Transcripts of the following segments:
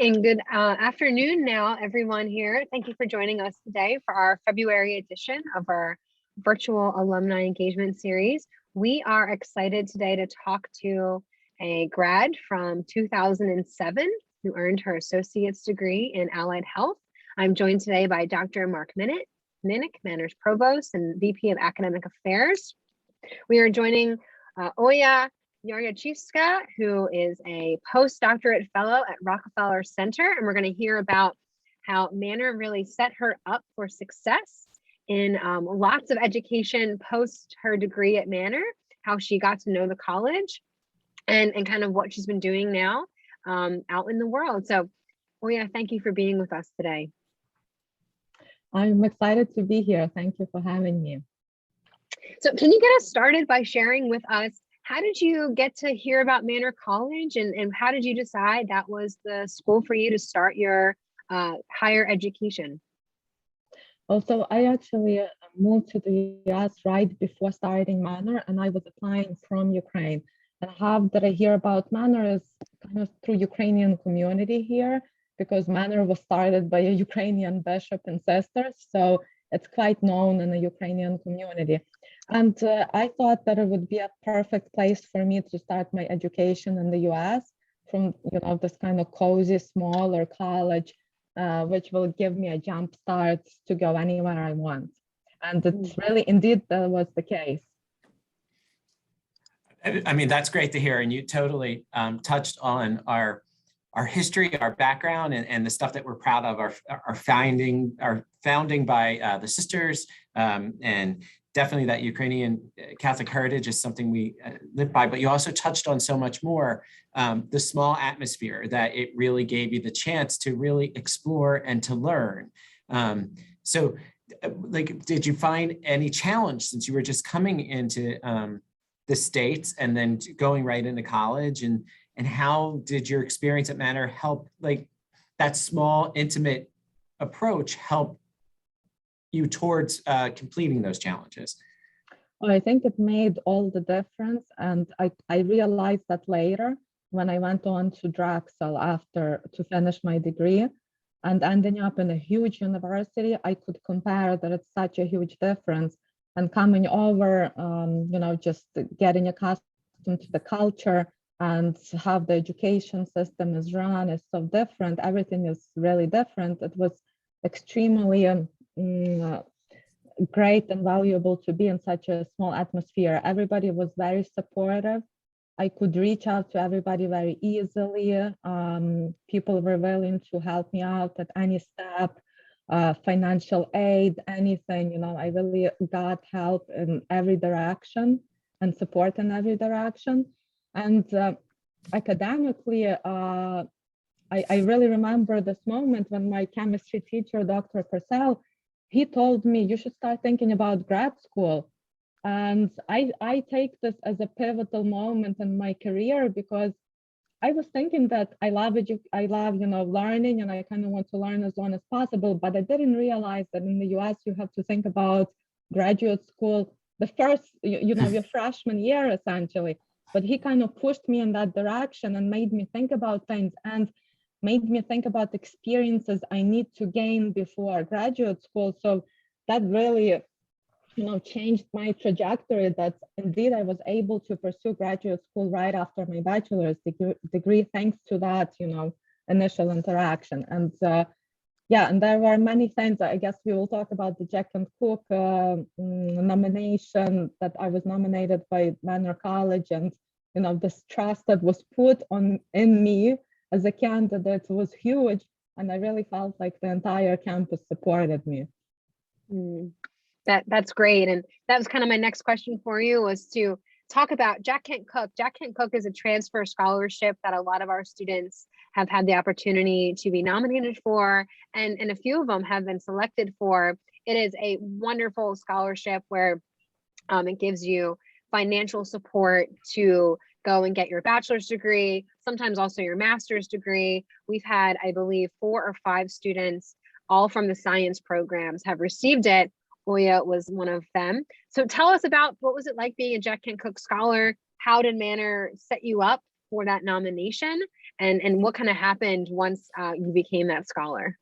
and good afternoon now, everyone here. Thank you for joining us today for our February edition of our virtual alumni engagement series. We are excited today to talk to a grad from 2007 who earned her associate's degree in allied health. I'm joined today by Dr. Marc Minnick, Manor's Provost and VP of Academic Affairs. We are joining Olya Yarychkivska, who is a postdoctorate fellow at Rockefeller Center, and we're going to hear about how Manor really set her up for success in lots of education post her degree at Manor, how she got to know the college, and kind of what she's been doing now out in the world. So, Olya, thank you for being with us today. I'm excited to be here. Thank you for having me. So can you get us started by sharing with us, how did you get to hear about Manor College, and how did you decide that was the school for you to start your higher education? Also, I actually moved to the US right before starting Manor, and I was applying from Ukraine. And how did I hear about Manor is kind of through Ukrainian community here, because Manor was started by a Ukrainian bishop and sisters. So it's quite known in the Ukrainian community. And I thought that it would be a perfect place for me to start my education in the US from, this kind of cozy, smaller college, which will give me a jump start to go anywhere I want. And it's really, indeed, that was the case. I mean, that's great to hear. And you totally touched on our history, our background, and the stuff that we're proud of, our founding by the sisters, and definitely that Ukrainian Catholic heritage is something we live by. But you also touched on so much more, the small atmosphere, that it really gave you the chance to really explore and to learn. So, did you find any challenge since you were just coming into the States and then going right into college? And how did your experience at Manor help, that small, intimate approach help you towards completing those challenges? Well, I think it made all the difference. And I realized that later when I went on to Drexel to finish my degree and ending up in a huge university, I could compare that it's such a huge difference. And coming over, just getting accustomed to the culture and how the education system is run is so different. Everything is really different. It was extremely great and valuable to be in such a small atmosphere. Everybody was very supportive. I could reach out to everybody very easily. People were willing to help me out at any step, financial aid, anything. I really got help in every direction and support in every direction. And academically, I really remember this moment when my chemistry teacher, Dr. Purcell, he told me, you should start thinking about grad school. And I take this as a pivotal moment in my career, because I was thinking that I love learning, and I kind of want to learn as long as possible. But I didn't realize that in the US, you have to think about graduate school the first, your freshman year, essentially. But he kind of pushed me in that direction and made me think about things and made me think about experiences I need to gain before graduate school. So that really, changed my trajectory, that indeed I was able to pursue graduate school right after my bachelor's degree, thanks to that, initial interaction. And and there were many things. I guess we will talk about the Jack and Cook nomination, that I was nominated by Manor College, and this trust that was put in me as a candidate was huge, and I really felt like the entire campus supported me. That's great, and that was kind of my next question for you, was to talk about Jack Kent Cooke. Jack Kent Cooke is a transfer scholarship that a lot of our students have had the opportunity to be nominated for, and a few of them have been selected for. It is a wonderful scholarship where it gives you financial support to go and get your bachelor's degree, sometimes also your master's degree. We've had, I believe, 4 or 5 students, all from the science programs, have received it. Olya was one of them. So tell us about, what was it like being a Jack Kent Cooke scholar? How did Manor set you up for that nomination, and what kind of happened once you became that scholar?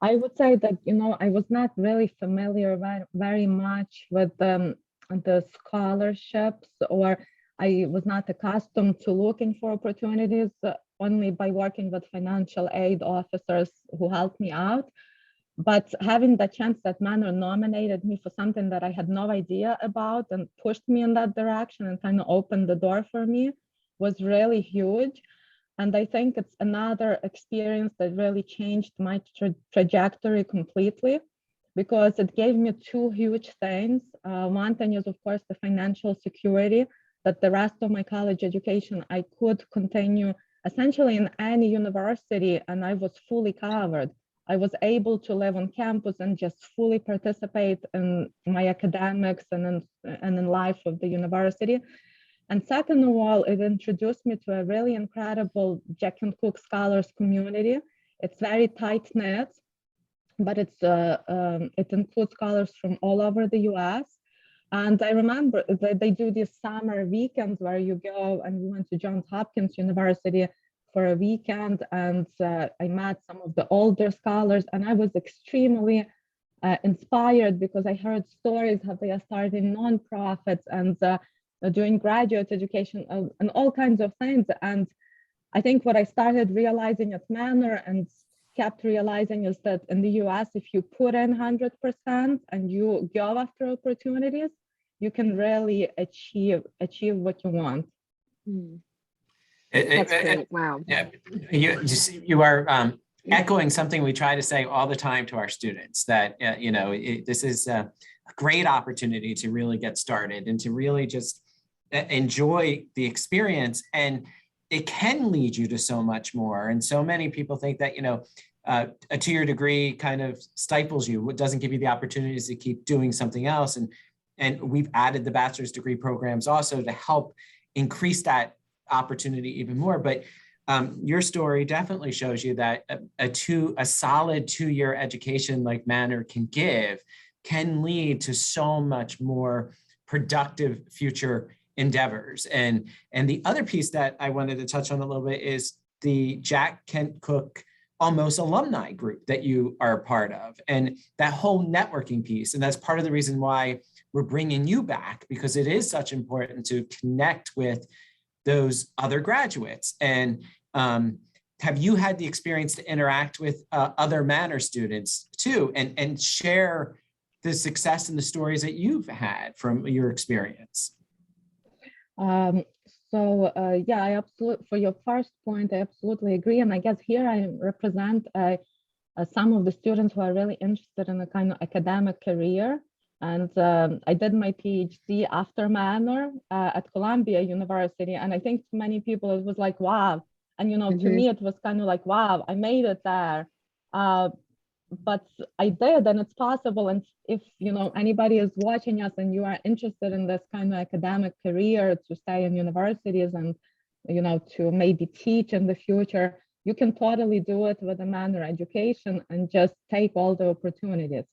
I would say that, I was not really familiar very much with the scholarships, or I was not accustomed to looking for opportunities only by working with financial aid officers who helped me out. But having the chance that Manor nominated me for something that I had no idea about and pushed me in that direction and kind of opened the door for me was really huge. And I think it's another experience that really changed my trajectory completely, because it gave me two huge things. One thing is, of course, the financial security that the rest of my college education, I could continue essentially in any university, and I was fully covered. I was able to live on campus and just fully participate in my academics and in life of the university. And second of all, it introduced me to a really incredible Jack and Cook Scholars community. It's very tight-knit, but it includes scholars from all over the US. And I remember that they do these summer weekends where you go, and we went to Johns Hopkins University for a weekend, and I met some of the older scholars, and I was extremely inspired because I heard stories how they are starting nonprofits and doing graduate education and all kinds of things. And I think what I started realizing at Manor and kept realizing is that in the US, if you put in 100% and you go after opportunities, you can really achieve what you want. That's great. Wow. Yeah, you are echoing something we try to say all the time to our students, that this is a great opportunity to really get started and to really just enjoy the experience, and it can lead you to so much more. And so many people think that a two-year degree kind of stifles you, it doesn't give you the opportunities to keep doing something else. And we've added the bachelor's degree programs also to help increase that opportunity even more. But your story definitely shows you that a solid two-year education like Manor can lead to so much more productive future endeavors. And the other piece that I wanted to touch on a little bit is the Jack Kent Cooke almost alumni group that you are a part of, and that whole networking piece. And that's part of the reason why we're bringing you back, because it is such important to connect with those other graduates. And have you had the experience to interact with other Manor students too, and share the success and the stories that you've had from your experience? I absolutely, for your first point, I absolutely agree. And I guess here I represent some of the students who are really interested in a kind of academic career. And I did my PhD after Manor at Columbia University. And I think to many people, it was like, wow. And, to me, it was kind of like, wow, I made it there. But I did, and it's possible. And if anybody is watching us and you are interested in this kind of academic career, to stay in universities and to maybe teach in the future, you can totally do it with a Manor education and just take all the opportunities.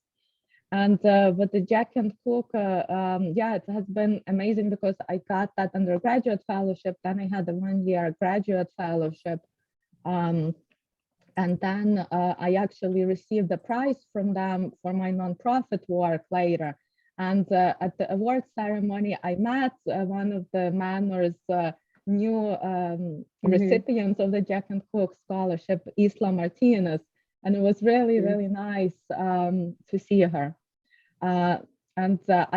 And with the Jack and Cook, it has been amazing because I got that undergraduate fellowship, then I had a 1-year graduate fellowship. And then I actually received a prize from them for my nonprofit work later. And at the award ceremony, I met one of the Manor's new recipients of the Jack and Cook Scholarship, Isla Martinez. And it was really, really nice to see her. I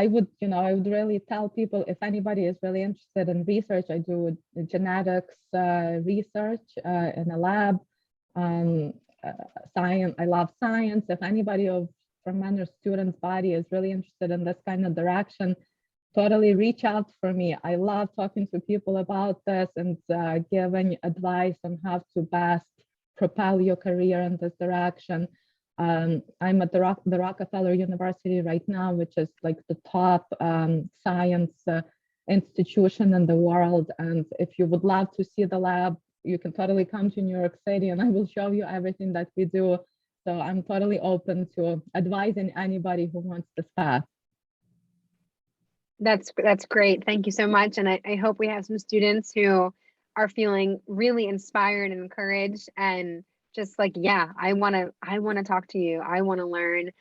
would really tell people, if anybody is really interested in research, I do genetics research in a lab. Science, I love science. If anybody from Manor students' body is really interested in this kind of direction, totally reach out for me. I love talking to people about this and giving advice on how to best propel your career in this direction. I'm at the Rockefeller University right now, which is like the top science institution in the world. And if you would love to see the lab, you can totally come to New York City and I will show you everything that we do. So I'm totally open to advising anybody who wants this path. That's great. Thank you so much. And I hope we have some students who are feeling really inspired and encouraged and just like, yeah, I want to talk to you. I want to learn.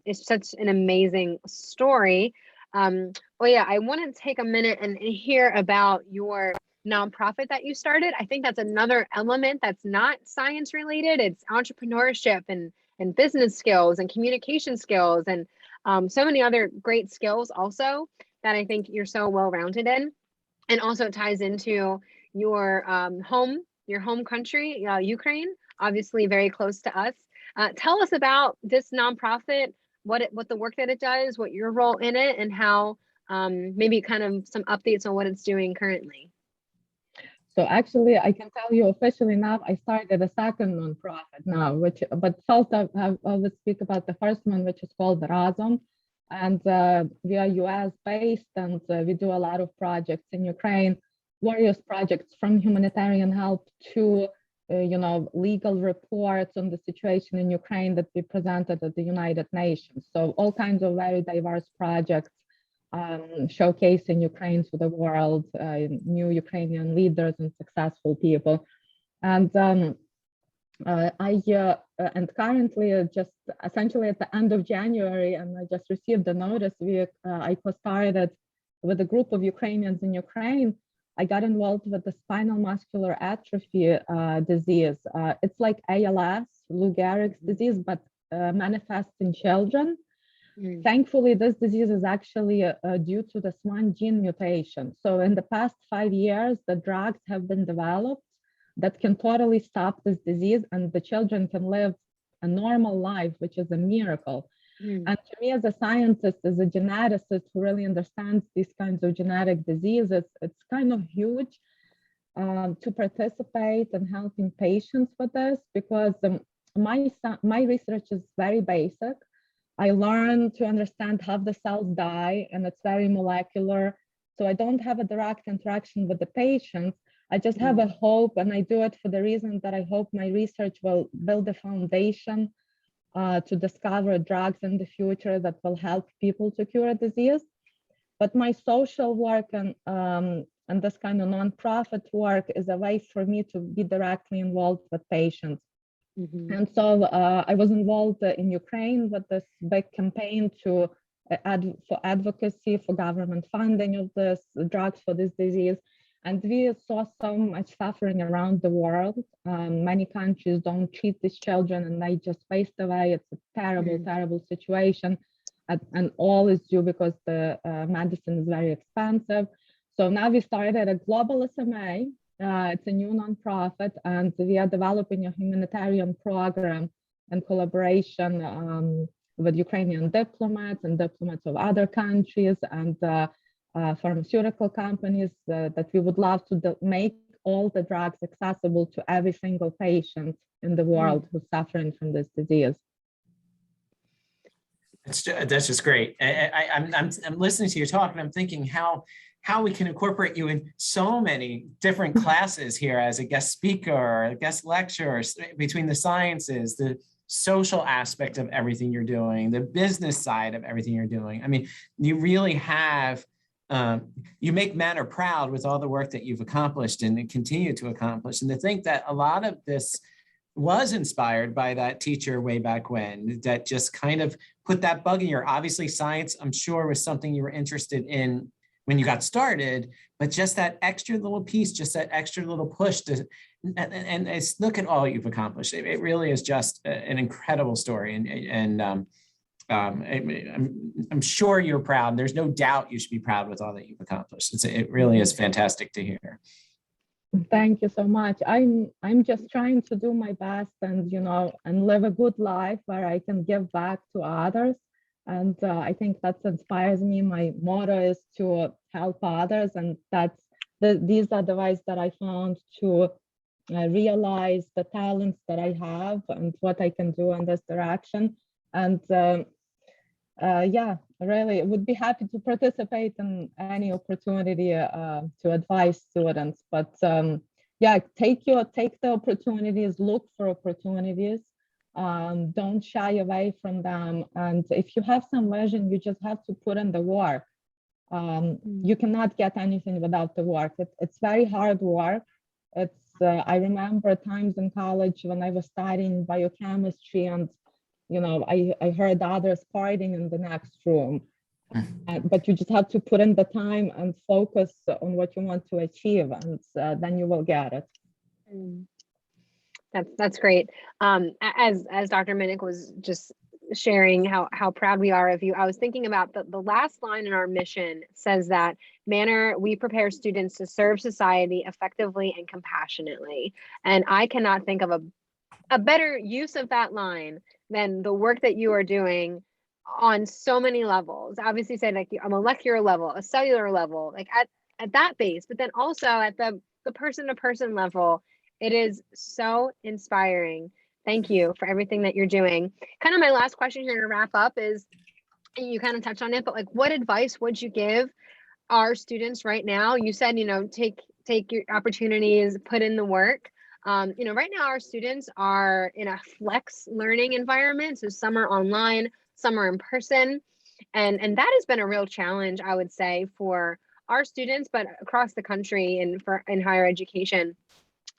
It's such an amazing story. Well, yeah, I want to take a minute and hear about your nonprofit that you started. I think that's another element that's not science related. It's entrepreneurship and business skills and communication skills and so many other great skills also that I think you're so well rounded in, and also ties into your home country, Ukraine, obviously very close to us. Tell us about this nonprofit, what the work that it does, what your role in it, and how maybe kind of some updates on what it's doing currently. So actually, I can tell you officially now, I started a second nonprofit now, but first I will speak about the first one, which is called Razum. And we are US based, and we do a lot of projects in Ukraine, various projects from humanitarian help to legal reports on the situation in Ukraine that we presented at the United Nations. So all kinds of very diverse projects showcasing Ukraine to the world, new Ukrainian leaders and successful people. And and currently, just essentially at the end of January, and I just received a notice, I co-started with a group of Ukrainians in Ukraine. I got involved with the spinal muscular atrophy disease. It's like ALS, Lou Gehrig's disease, but manifests in children. Thankfully, this disease is actually due to the SWAN gene mutation. So in the past 5 years, the drugs have been developed that can totally stop this disease, and the children can live a normal life, which is a miracle. And to me, as a scientist, as a geneticist who really understands these kinds of genetic diseases, it's kind of huge to participate in helping patients with this, because my research is very basic. I learned to understand how the cells die, and it's very molecular. So I don't have a direct interaction with the patients. I just have a hope, and I do it for the reason that I hope my research will build a foundation to discover drugs in the future that will help people to cure a disease. But my social work and this kind of nonprofit work is a way for me to be directly involved with patients. And so I was involved in Ukraine with this big campaign for advocacy for government funding of this drugs for this disease. And we saw so much suffering around the world. Many countries don't treat these children and they just waste away. It's a terrible, terrible situation. And all is due because the medicine is very expensive. So now we started a global SMA. It's a new nonprofit, and we are developing a humanitarian program in collaboration with Ukrainian diplomats and diplomats of other countries and pharmaceutical companies that we would love to make all the drugs accessible to every single patient in the world who's suffering from this disease. That's just great. I'm listening to you talk, and I'm thinking how we can incorporate you in so many different classes here as a guest speaker or a guest lecturer, between the sciences, the social aspect of everything you're doing, the business side of everything you're doing. I mean, you really have, you make Manor proud with all the work that you've accomplished and continue to accomplish. And to think that a lot of this was inspired by that teacher way back when, that just kind of put that bug in your, obviously science, I'm sure, was something you were interested in when you got started, but just that extra little piece, just that extra little push to, and it's, look at all you've accomplished. It really is just an incredible story. And I'm sure you're proud. There's no doubt you should be proud with all that you've accomplished. It really is fantastic to hear. Thank you so much. I'm just trying to do my best and, and live a good life where I can give back to others. And I think that inspires me. My motto is to help others. And these are the ways that I found to realize the talents that I have and what I can do in this direction. And yeah, really would be happy to participate in any opportunity to advise students. But yeah, take the opportunities, look for opportunities. Don't shy away from them. And if you have some vision, you just have to put in the work. You cannot get anything without the work. It's very hard work. I remember times in college when I was studying biochemistry and, I heard others partying in the next room. But you just have to put in the time and focus on what you want to achieve, and then you will get it. That's great. As Dr. Minnick was just sharing how proud we are of you, I was thinking about the last line in our mission says that Manor, we prepare students to serve society effectively and compassionately. And I cannot think of a better use of that line than the work that you are doing on so many levels. Obviously said like a molecular level, a cellular level, like at that base, but then also at the person to person level. It is so inspiring. Thank you for everything that you're doing. Kind of my last question here to wrap up is, you kind of touched on it, but like what advice would you give our students right now? You said, take your opportunities, put in the work. Right now our students are in a flex learning environment. So some are online, some are in person. And that has been a real challenge, I would say, for our students, but across the country and in higher education.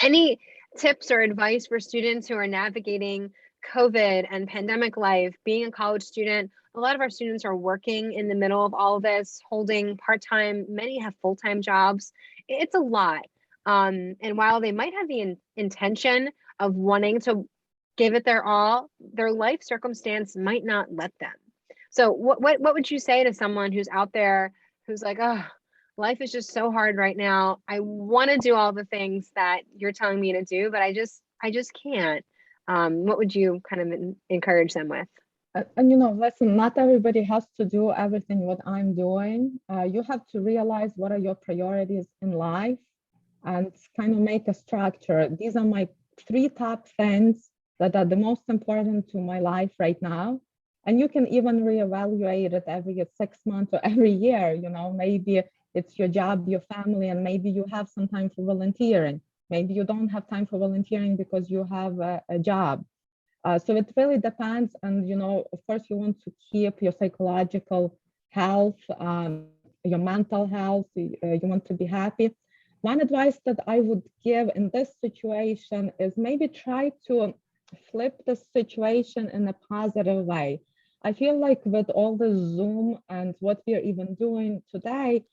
Any tips or advice for students who are navigating COVID and pandemic life, being a college student? A lot of our students are working in the middle of all of this, holding part-time, many have full-time jobs. It's a lot. And while they might have the intention of wanting to give it their all, their life circumstance might not let them. So what would you say to someone who's out there who's like, oh, life is just so hard right now. I want to do all the things that you're telling me to do, but I just can't. What would you kind of encourage them with? And listen, not everybody has to do everything what I'm doing. You have to realize what are your priorities in life and kind of make a structure. These are my 3 top things that are the most important to my life right now. And you can even reevaluate it every 6 months or every year. Maybe it's your job, your family, and maybe you have some time for volunteering. Maybe you don't have time for volunteering because you have a job. So it really depends. And, of course, you want to keep your psychological health, your mental health, you want to be happy. One advice that I would give in this situation is maybe try to flip the situation in a positive way. I feel like with all the Zoom and what we're even doing today,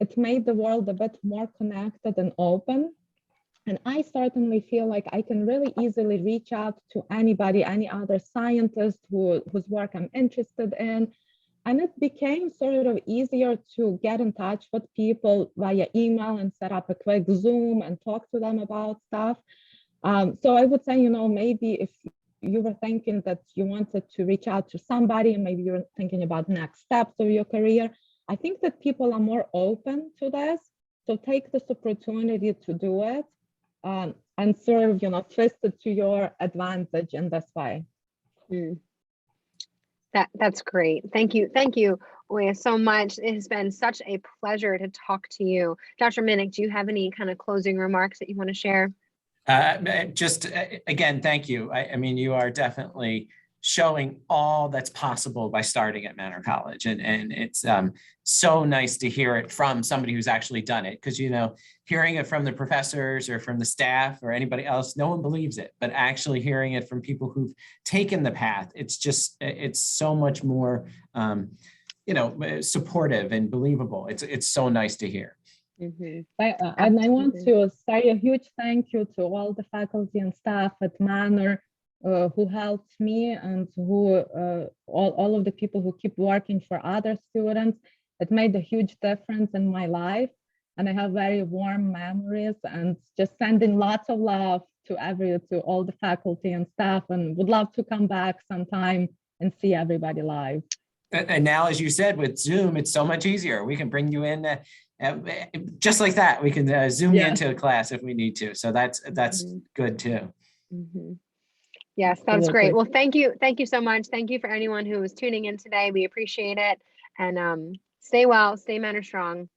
it made the world a bit more connected and open. And I certainly feel like I can really easily reach out to anybody, any other scientist whose work I'm interested in. And it became sort of easier to get in touch with people via email and set up a quick Zoom and talk to them about stuff. So I would say, maybe if you were thinking that you wanted to reach out to somebody and maybe you're thinking about next steps of your career, I think that people are more open to this. So take this opportunity to do it and sort of, twist it to your advantage in this way. That's great. Thank you, Olya, so much. It has been such a pleasure to talk to you. Dr. Minnick, do you have any kind of closing remarks that you want to share? Just again, thank you. I mean, you are definitely showing all that's possible by starting at Manor College. And it's so nice to hear it from somebody who's actually done it, because, hearing it from the professors or from the staff or anybody else, no one believes it, but actually hearing it from people who've taken the path, it's so much more, supportive and believable. It's so nice to hear. And I want to say a huge thank you to all the faculty and staff at Manor who helped me, and who all of the people who keep working for other students. It made a huge difference in my life, and I have very warm memories, and just sending lots of love to all the faculty and staff, and would love to come back sometime and see everybody live. And now, as you said, with Zoom, it's so much easier. We can bring you in just like that. We can Zoom you into a class if we need to. So that's good too. Yes, that's great. Well, thank you so much. Thank you for anyone who was tuning in today. We appreciate it. And stay well, stay Manor strong.